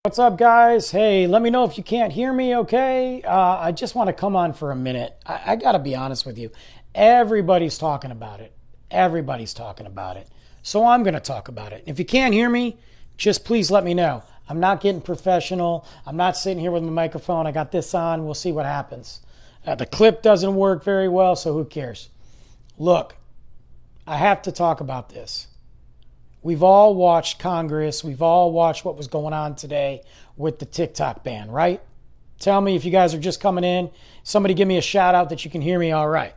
What's up, guys? Hey, let me know if you can't hear me, okay? I just want to come on for a minute. I got to be honest with you. Everybody's talking about it. Everybody's talking about it. So I'm going to talk about it. If you can't hear me, just please let me know. I'm not getting professional. I'm not sitting here with my microphone. I got this on. We'll see what happens. The clip doesn't work very well, so who cares? Look, I have to talk about this. We've all watched Congress. We've all watched what was going on today with the TikTok ban, right? Tell me if you guys are just coming in. Somebody give me a shout out that you can hear me all right.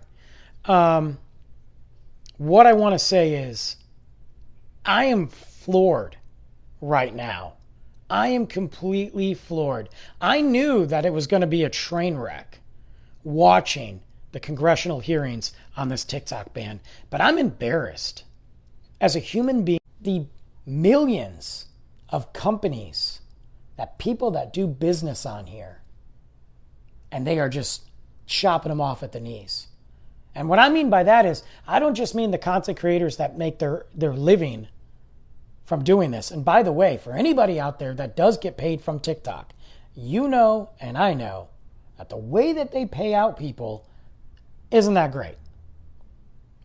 What I want to say is I am floored right now. I am completely floored. I knew that it was going to be a train wreck watching the congressional hearings on this TikTok ban, but I'm embarrassed as a human being. The millions of companies, that people that do business on here, and they are just chopping them off at the knees. And what I mean by that is, I don't just mean the content creators that make their living from doing this. And by the way, for anybody out there that does get paid from TikTok, you know, and I know, that the way that they pay out people isn't that great.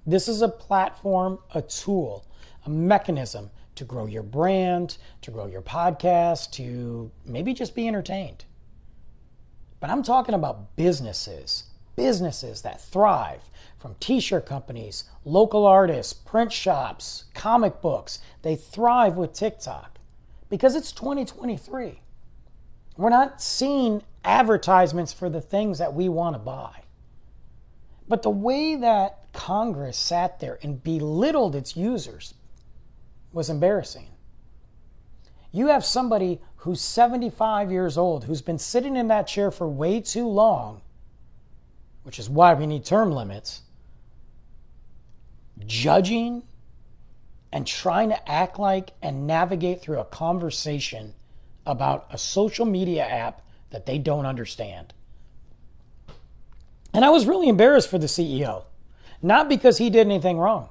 This is a platform, a tool, a mechanism to grow your brand, to grow your podcast, to maybe just be entertained. But I'm talking about businesses that thrive, from t-shirt companies, local artists, print shops, comic books. They thrive with TikTok because it's 2023. We're not seeing advertisements for the things that we want to buy. But the way that Congress sat there and belittled its users was embarrassing. You have somebody who's 75 years old, who's been sitting in that chair for way too long, which is why we need term limits, judging and trying to act like and navigate through a conversation about a social media app that they don't understand. And I was really embarrassed for the CEO, not because he did anything wrong.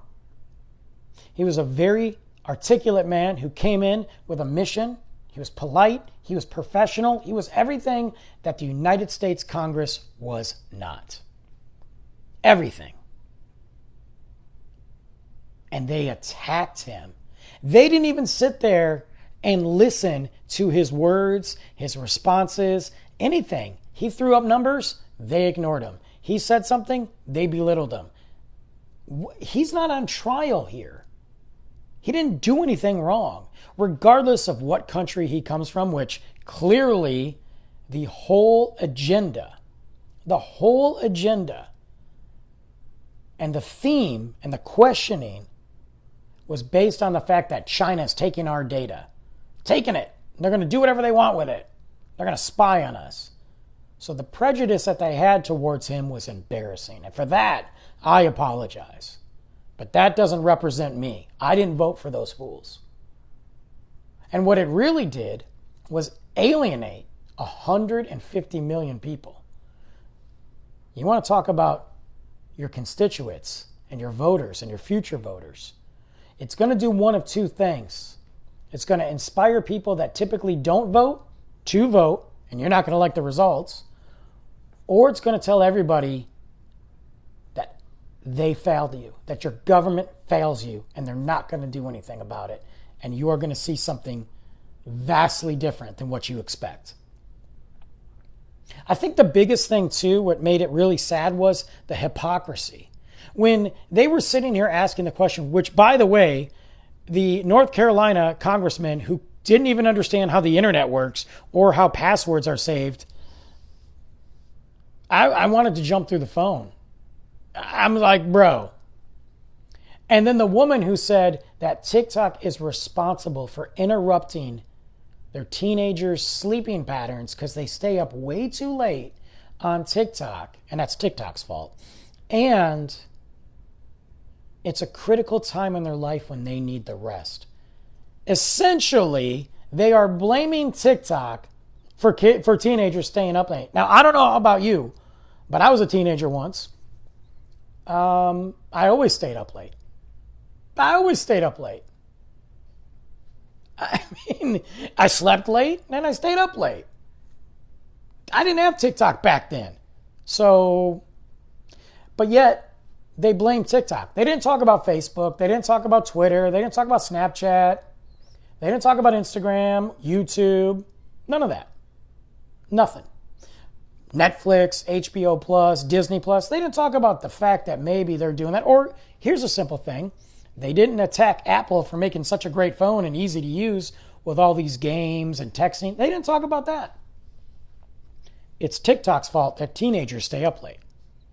He was a very articulate man who came in with a mission. He was polite. He was professional. He was everything that the United States Congress was not. Everything. And they attacked him. They didn't even sit there and listen to his words, his responses, anything. He threw up numbers. They ignored him. He said something. They belittled him. He's not on trial here. He didn't do anything wrong, regardless of what country he comes from, which clearly the whole agenda and the theme and the questioning was based on the fact that China is taking our data, taking it. They're going to do whatever they want with it. They're going to spy on us. So the prejudice that they had towards him was embarrassing. And for that, I apologize. But that doesn't represent me. I didn't vote for those fools. And what it really did was alienate 150 million people. You want to talk about your constituents and your voters and your future voters. It's going to do one of two things. It's going to inspire people that typically don't vote to vote, and you're not going to like the results. Or it's going to tell everybody they failed you, that your government fails you, and they're not going to do anything about it. And you are going to see something vastly different than what you expect. I think the biggest thing, too, what made it really sad was the hypocrisy. When they were sitting here asking the question, which, by the way, the North Carolina congressman who didn't even understand how the internet works or how passwords are saved, I wanted to jump through the phone. I'm like, bro. And then the woman who said that TikTok is responsible for interrupting their teenagers' sleeping patterns because they stay up way too late on TikTok, and that's TikTok's fault. And it's a critical time in their life when they need the rest. Essentially, they are blaming TikTok for teenagers staying up late. Now, I don't know about you, but I was a teenager once. I always stayed up late. I mean, I slept late and I stayed up late. I didn't have TikTok back then. So, but yet they blame TikTok. They didn't talk about Facebook. They didn't talk about Twitter. They didn't talk about Snapchat. They didn't talk about Instagram, YouTube, none of that. Nothing. Netflix, HBO Plus, Disney Plus, they didn't talk about the fact that maybe they're doing that. Or here's a simple thing. They didn't attack Apple for making such a great phone and easy to use with all these games and texting. They didn't talk about that. It's TikTok's fault that teenagers stay up late.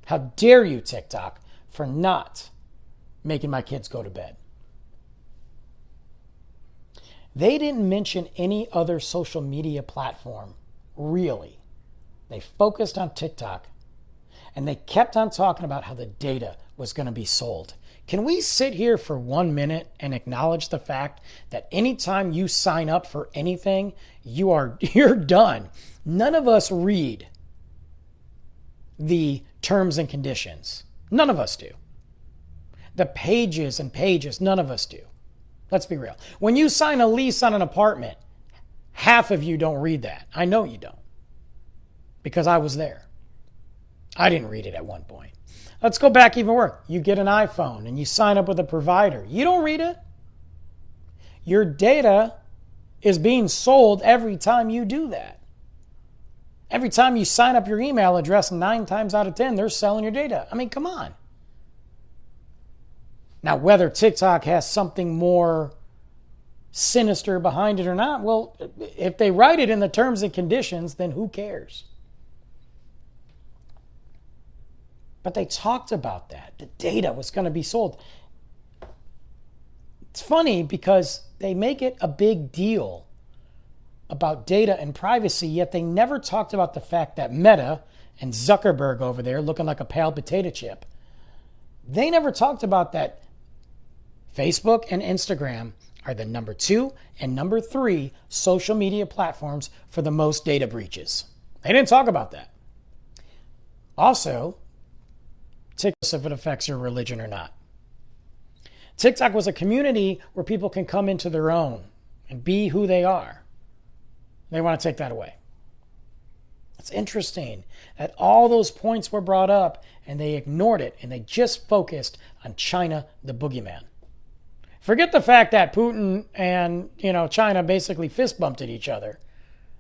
How dare you, TikTok, for not making my kids go to bed? They didn't mention any other social media platform, really. They focused on TikTok, and they kept on talking about how the data was going to be sold. Can we sit here for 1 minute and acknowledge the fact that anytime you sign up for anything, you're done? None of us read the terms and conditions. None of us do. The pages and pages, none of us do. Let's be real. When you sign a lease on an apartment, half of you don't read that. I know you don't. Because I was there. I didn't read it at one point. Let's go back even worse. You get an iPhone and you sign up with a provider. You don't read it. Your data is being sold every time you do that. Every time you sign up your email address, 9 times out of 10, they're selling your data. I mean, come on. Now, whether TikTok has something more sinister behind it or not, well, if they write it in the terms and conditions, then who cares? But they talked about that. The data was going to be sold. It's funny because they make it a big deal about data and privacy, yet they never talked about the fact that Meta and Zuckerberg over there looking like a pale potato chip, they never talked about that Facebook and Instagram are the number 2 and number 3 social media platforms for the most data breaches. They didn't talk about that. Also, TikTok, if it affects your religion or not. TikTok was a community where people can come into their own and be who they are. They want to take that away. It's interesting that all those points were brought up and they ignored it and they just focused on China, the boogeyman. Forget the fact that Putin and China basically fist bumped at each other.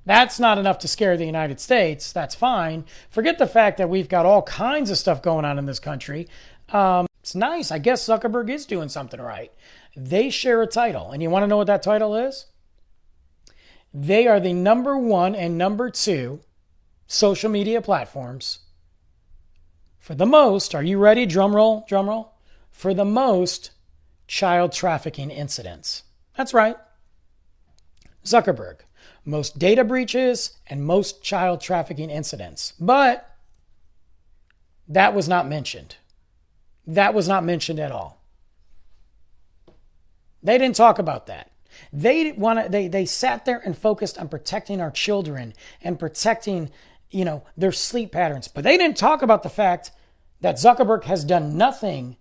That's not enough to scare the United States. That's fine. Forget the fact that we've got all kinds of stuff going on in this country. It's nice. I guess Zuckerberg is doing something right. They share a title. And you want to know what that title is? They are the number 1 and number 2 social media platforms for the most, are you ready? Drum roll, drum roll. For the most child trafficking incidents. That's right. Zuckerberg. Most data breaches and most child trafficking incidents. But that was not mentioned. That was not mentioned at all. They didn't talk about that. They sat there and focused on protecting our children and protecting, their sleep patterns. But they didn't talk about the fact that Zuckerberg has done nothing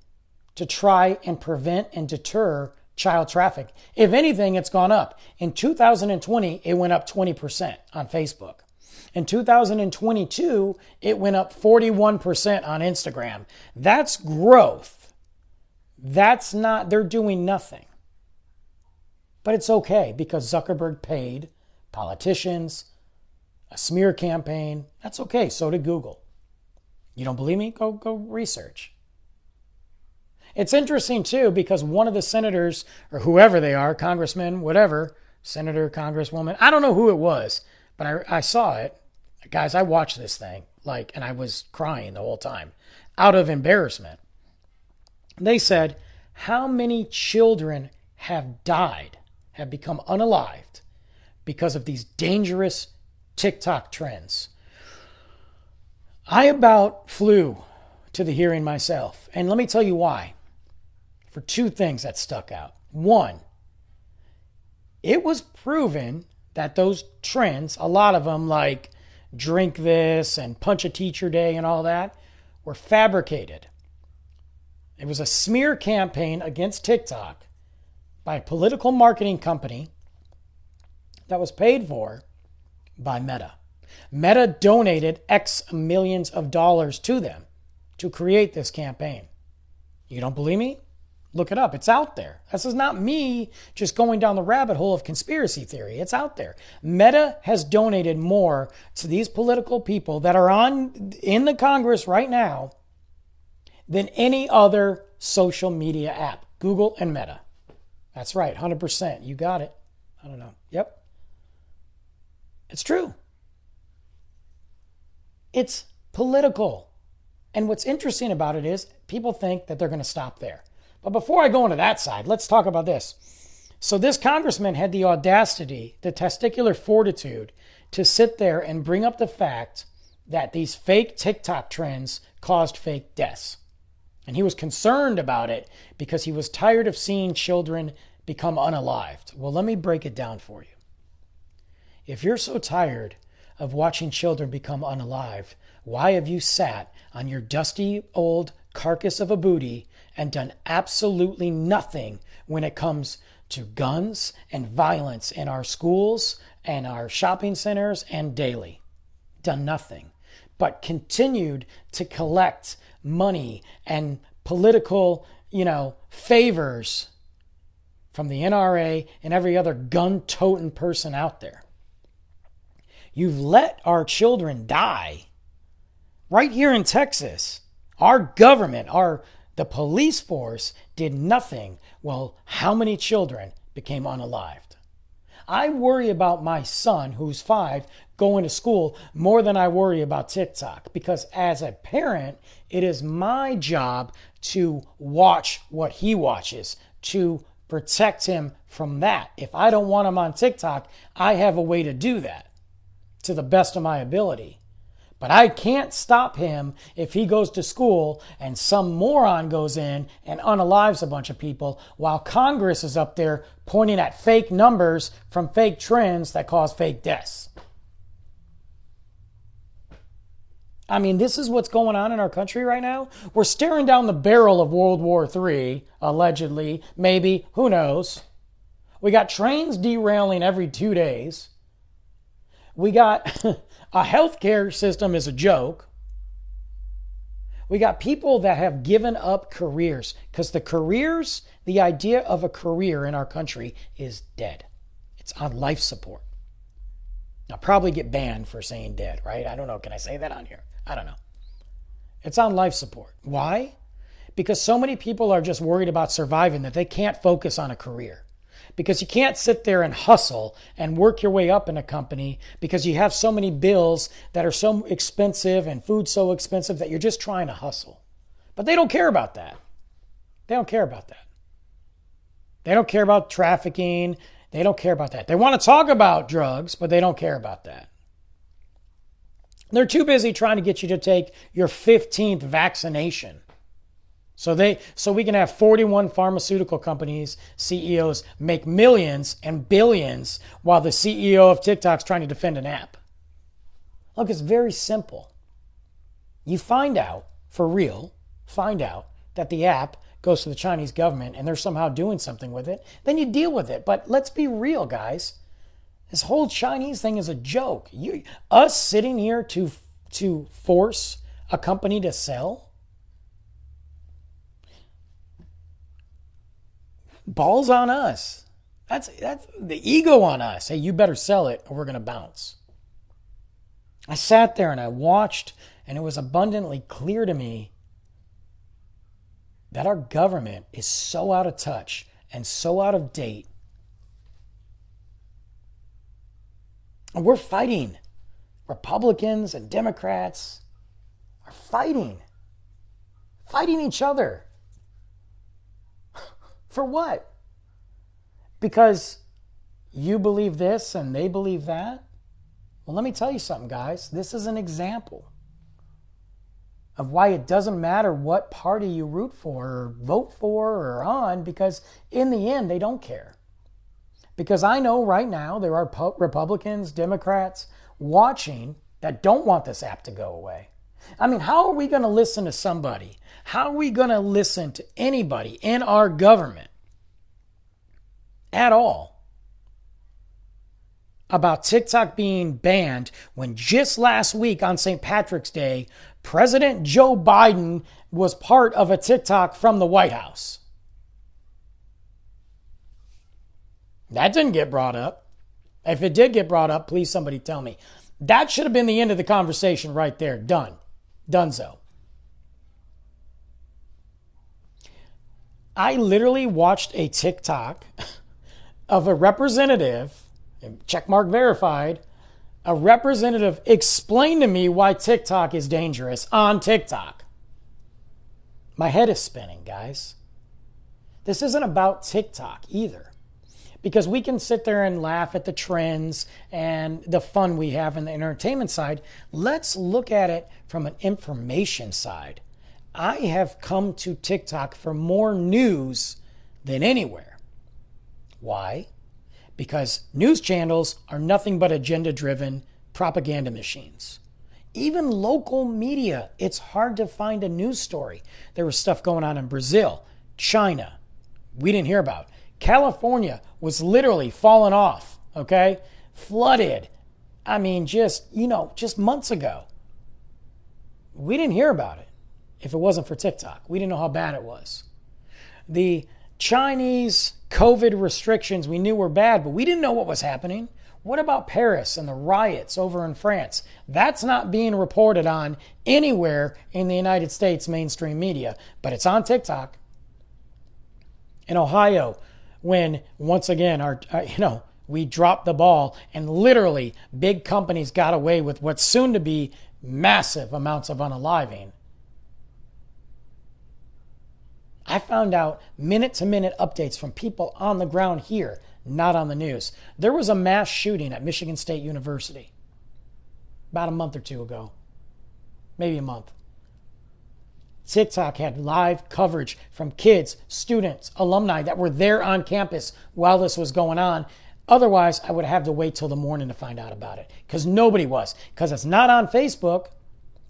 to try and prevent and deter child traffic. If anything, it's gone up. In 2020, it went up 20% on Facebook. In 2022, it went up 41% on Instagram. That's growth. That's not, they're doing nothing. But it's okay because Zuckerberg paid politicians, a smear campaign. That's okay. So did Google. You don't believe me? Go research. It's interesting, too, because one of the senators, or whoever they are, congressman, whatever, senator, congresswoman, I don't know who it was, but I saw it. Guys, I watched this thing, and I was crying the whole time out of embarrassment. They said, how many children have died, have become unalived because of these dangerous TikTok trends? I about flew to the hearing myself, and let me tell you why. For 2 things that stuck out. 1, it was proven that those trends, a lot of them like drink this and punch a teacher day and all that, were fabricated. It was a smear campaign against TikTok by a political marketing company that was paid for by Meta. Meta donated X millions of dollars to them to create this campaign. You don't believe me? Look it up. It's out there. This is not me just going down the rabbit hole of conspiracy theory. It's out there. Meta has donated more to these political people that are in the Congress right now than any other social media app. Google and Meta. That's right, 100%. You got it. I don't know. Yep. It's true. It's political. And what's interesting about it is people think that they're going to stop there. But before I go into that side, let's talk about this. So this congressman had the audacity, the testicular fortitude to sit there and bring up the fact that these fake TikTok trends caused fake deaths. And he was concerned about it because he was tired of seeing children become unalived. Well, let me break it down for you. If you're so tired of watching children become unalived, why have you sat on your dusty old carcass of a booty and done absolutely nothing when it comes to guns and violence in our schools and our shopping centers and daily? Done nothing, but continued to collect money and political, favors from the NRA and every other gun-toting person out there. You've let our children die. Right here in Texas, our government, the police force did nothing. Well, how many children became unalived? I worry about my son, who's 5, going to school more than I worry about TikTok. Because as a parent, it is my job to watch what he watches, to protect him from that. If I don't want him on TikTok, I have a way to do that to the best of my ability. But I can't stop him if he goes to school and some moron goes in and unalives a bunch of people while Congress is up there pointing at fake numbers from fake trends that cause fake deaths. I mean, this is what's going on in our country right now. We're staring down the barrel of World War III, allegedly, maybe, who knows. We got trains derailing every 2 days. We got a healthcare system is a joke. We got people that have given up careers because the idea of a career in our country is dead. It's on life support. I'll probably get banned for saying dead, right? I don't know. Can I say that on here? I don't know. It's on life support. Why? Because so many people are just worried about surviving that they can't focus on a career. Because you can't sit there and hustle and work your way up in a company because you have so many bills that are so expensive and food so expensive that you're just trying to hustle. But they don't care about that. They don't care about that. They don't care about trafficking. They don't care about that. They want to talk about drugs, but they don't care about that. They're too busy trying to get you to take your 15th vaccination. So we can have 41 pharmaceutical companies, CEOs, make millions and billions while the CEO of TikTok's trying to defend an app. Look, it's very simple. You find out that the app goes to the Chinese government and they're somehow doing something with it, then you deal with it. But let's be real, guys. This whole Chinese thing is a joke. Us sitting here to force a company to sell? Balls on us. That's the ego on us. Hey, you better sell it or we're going to bounce. I sat there and I watched, and it was abundantly clear to me that our government is so out of touch and so out of date. And we're fighting. Republicans and Democrats are fighting each other. For what? Because you believe this and they believe that? Well, let me tell you something, guys. This is an example of why it doesn't matter what party you root for or vote for or on, because in the end, they don't care. Because I know right now there are Republicans, Democrats watching that don't want this app to go away. I mean, how are we going to listen to somebody? How are we going to listen to anybody in our government at all about TikTok being banned when just last week on St. Patrick's Day, President Joe Biden was part of a TikTok from the White House. That didn't get brought up. If it did get brought up, please somebody tell me. That should have been the end of the conversation right there. Done. Donezo. I literally watched a TikTok of a representative, checkmark verified, a representative explain to me why TikTok is dangerous on TikTok. My head is spinning, guys. This isn't about TikTok either. Because we can sit there and laugh at the trends and the fun we have in the entertainment side. Let's look at it from an information side. I have come to TikTok for more news than anywhere. Why? Because news channels are nothing but agenda-driven propaganda machines. Even local media, it's hard to find a news story. There was stuff going on in Brazil, China, we didn't hear about. California was literally falling off, okay? Flooded. I mean, just months ago. We didn't hear about it if it wasn't for TikTok. We didn't know how bad it was. The Chinese COVID restrictions we knew were bad, but we didn't know what was happening. What about Paris and the riots over in France? That's not being reported on anywhere in the United States mainstream media, but it's on TikTok. In Ohio, when once again we dropped the ball and literally big companies got away with what's soon to be massive amounts of unaliving. I found out minute-to-minute updates from people on the ground here, not on the news. There was a mass shooting at Michigan State University about a month or two ago, maybe a month. TikTok had live coverage from kids, students, alumni that were there on campus while this was going on. Otherwise, I would have to wait till the morning to find out about it because nobody was. Because it's not on Facebook.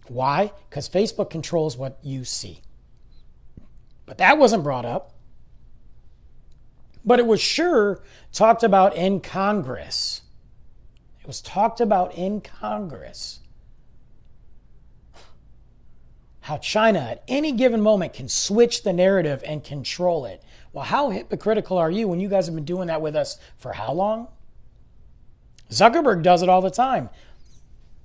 Why? Because Facebook controls what you see. But that wasn't brought up. But it was sure talked about in Congress. It was talked about in Congress. How China at any given moment can switch the narrative and control it. Well, how hypocritical are you when you guys have been doing that with us for how long? Zuckerberg does it all the time.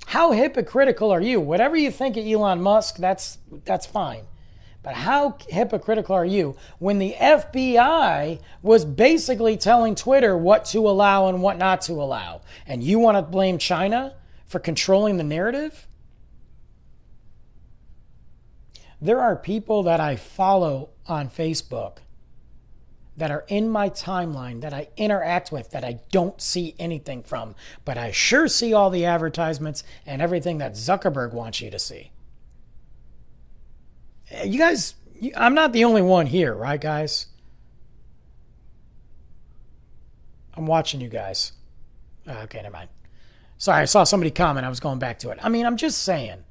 How hypocritical are you? Whatever you think of Elon Musk, that's fine. But how hypocritical are you when the FBI was basically telling Twitter what to allow and what not to allow? And you want to blame China for controlling the narrative? There are people that I follow on Facebook that are in my timeline that I interact with that I don't see anything from, but I sure see all the advertisements and everything that Zuckerberg wants you to see. You guys, I'm not the only one here, right, guys? I'm watching you guys. Okay, never mind. Sorry, I saw somebody comment. I was going back to it. I mean, I'm just saying.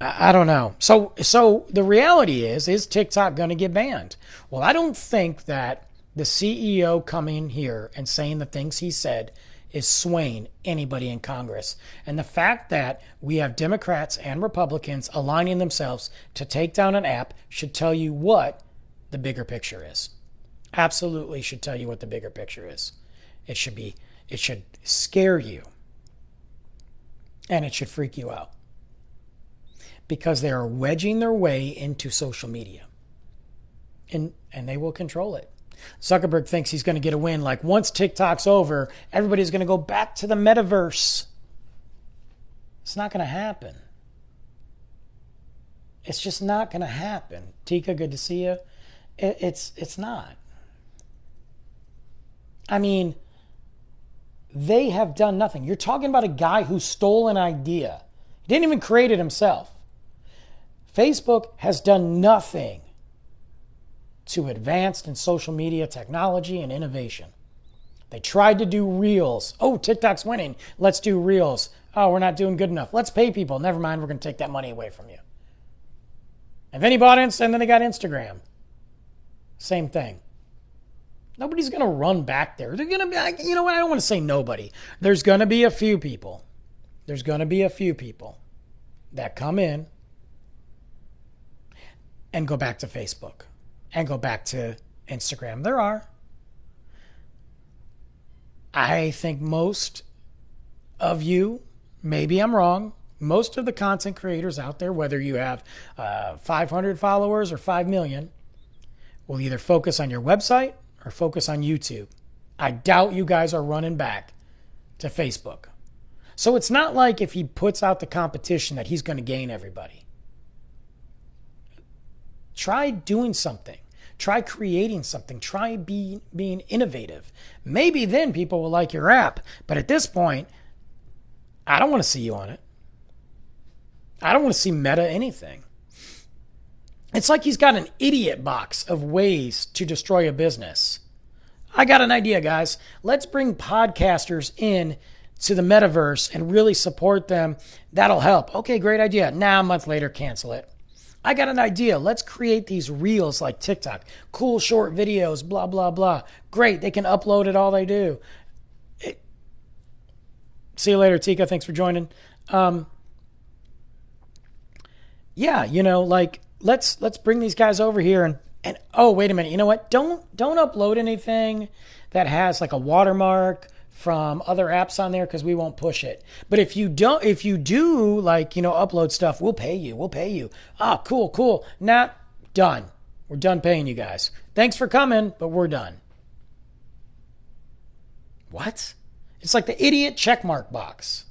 I don't know. So the reality is TikTok going to get banned? Well, I don't think that the CEO coming here and saying the things he said is swaying anybody in Congress. And the fact that we have Democrats and Republicans aligning themselves to take down an app should tell you what the bigger picture is. Absolutely should tell you what the bigger picture is. It should scare you. And it should freak you out. Because they are wedging their way into social media. And they will control it. Zuckerberg thinks he's going to get a win. Like once TikTok's over, everybody's going to go back to the metaverse. It's not going to happen. It's just not going to happen. Tika, good to see you. It's not. I mean, they have done nothing. You're talking about a guy who stole an idea. He didn't even create it himself. Facebook has done nothing to advance in social media technology and innovation. They tried to do Reels. Oh, TikTok's winning. Let's do Reels. Oh, we're not doing good enough. Let's pay people. Never mind, we're going to take that money away from you. And then he bought Insta, and then they got Instagram. Same thing. Nobody's going to run back there. They're going to be like, you know what? I don't want to say nobody. There's going to be a few people. There's going to be a few people that come in and go back to Facebook and go back to Instagram. There are. I think most of you, maybe I'm wrong, most of the content creators out there, whether you have 500 followers or 5 million, will either focus on your website or focus on YouTube. I doubt you guys are running back to Facebook. So it's not like if he puts out the competition that he's going to gain everybody. Try doing something. Try creating something. Try being innovative. Maybe then people will like your app. But at this point, I don't want to see you on it. I don't want to see Meta anything. It's like he's got an idiot box of ways to destroy a business. I got an idea, guys. Let's bring podcasters in to the metaverse and really support them. That'll help. Okay, great idea. Now, a month later, cancel it. I got an idea. Let's create these reels like TikTok. Cool short videos, blah, blah, blah. Great. They can upload it all they do. See you later, Tika. Thanks for joining. Yeah, let's bring these guys over here and oh, wait a minute. You know what? Don't upload anything that has like a watermark from other apps on there because we won't push it. But if you do upload stuff, we'll pay you. Ah, cool. Nah, done. We're done paying you guys. Thanks for coming, but we're done. What? It's like the idiot checkmark box.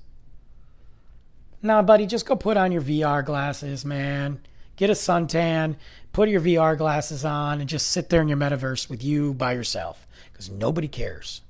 Nah, buddy, just go put on your VR glasses, man. Get a suntan, put your VR glasses on, and just sit there in your metaverse with you by yourself because nobody cares.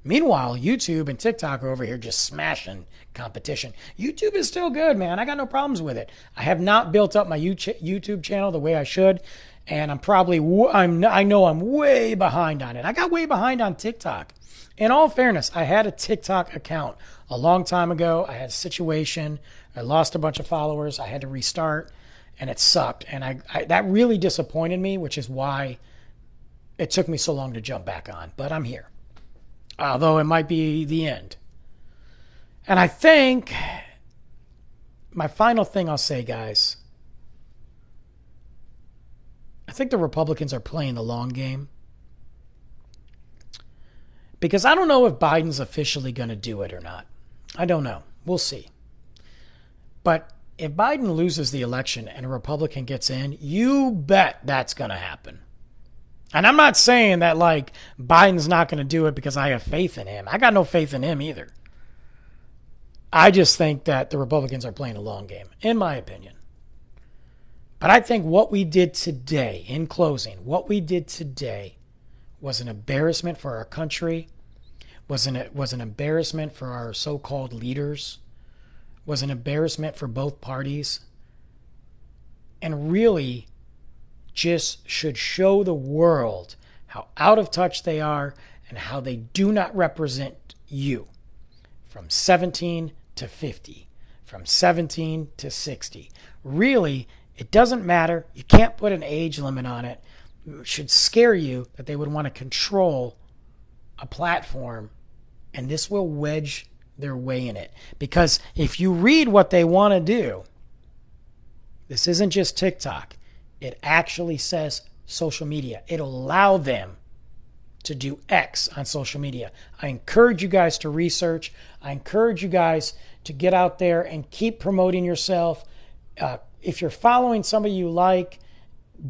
Meanwhile, YouTube and TikTok are over here just smashing competition. YouTube is still good, man. I got no problems with it. I have not built up my YouTube channel the way I should, and I know I'm way behind on it. I got way behind on TikTok. In all fairness, I had a TikTok account a long time ago. I had a situation. I lost a bunch of followers. I had to restart, and it sucked. And that really disappointed me, which is why it took me so long to jump back on. But I'm here. Although it might be the end. And I think my final thing I'll say, guys, I think the Republicans are playing the long game. Because I don't know if Biden's officially going to do it or not. I don't know. We'll see. But if Biden loses the election and a Republican gets in, you bet that's going to happen. And I'm not saying that like Biden's not going to do it because I have faith in him. I got no faith in him either. I just think that the Republicans are playing a long game, in my opinion. But I think what we did today, in closing, what we did today was an embarrassment for our country, was an embarrassment for our so-called leaders, was an embarrassment for both parties, and really just should show the world how out of touch they are and how they do not represent you. From 17 to 50, from 17 to 60. Really, it doesn't matter. You can't put an age limit on it. It should scare you that they would want to control a platform, and this will wedge their way in it. Because if you read what they want to do, this isn't just TikTok. It actually says social media. It'll allow them to do X on social media. I encourage you guys to research. I encourage you guys to get out there and keep promoting yourself. If you're following somebody you like,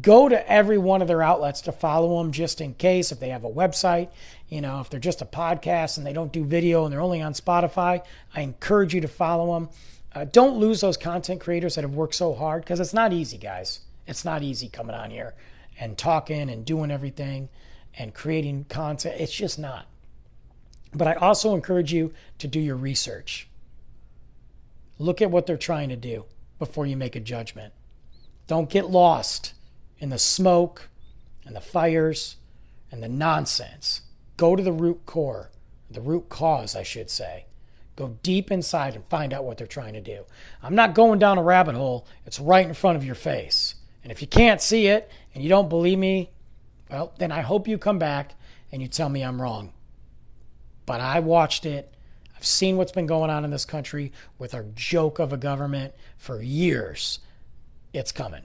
go to every one of their outlets to follow them just in case. If they have a website, if they're just a podcast and they don't do video and they're only on Spotify, I encourage you to follow them. Don't lose those content creators that have worked so hard because it's not easy, guys. It's not easy coming on here and talking and doing everything and creating content. It's just not. But I also encourage you to do your research. Look at what they're trying to do before you make a judgment. Don't get lost in the smoke and the fires and the nonsense. Go to the root cause, I should say. Go deep inside and find out what they're trying to do. I'm not going down a rabbit hole. It's right in front of your face. And if you can't see it and you don't believe me, Well, then I hope you come back and you tell me I'm wrong. But I watched it. I've seen what's been going on in this country with our joke of a government for years. It's coming.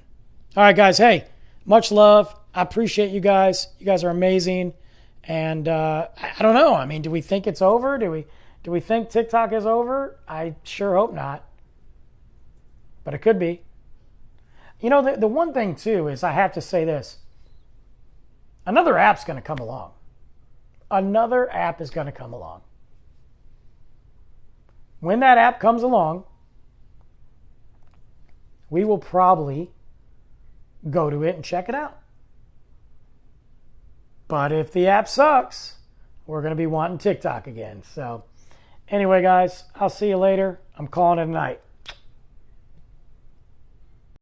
All right, guys. Hey, much love. I appreciate you guys. You guys are amazing. And I don't know. I mean, do we think it's over? Do we think TikTok is over? I sure hope not. But it could be. You know, the one thing, too, is I have to say this. Another app's going to come along. Another app is going to come along. When that app comes along, we will probably go to it and check it out. But if the app sucks, we're going to be wanting TikTok again. So anyway, guys, I'll see you later. I'm calling it a night.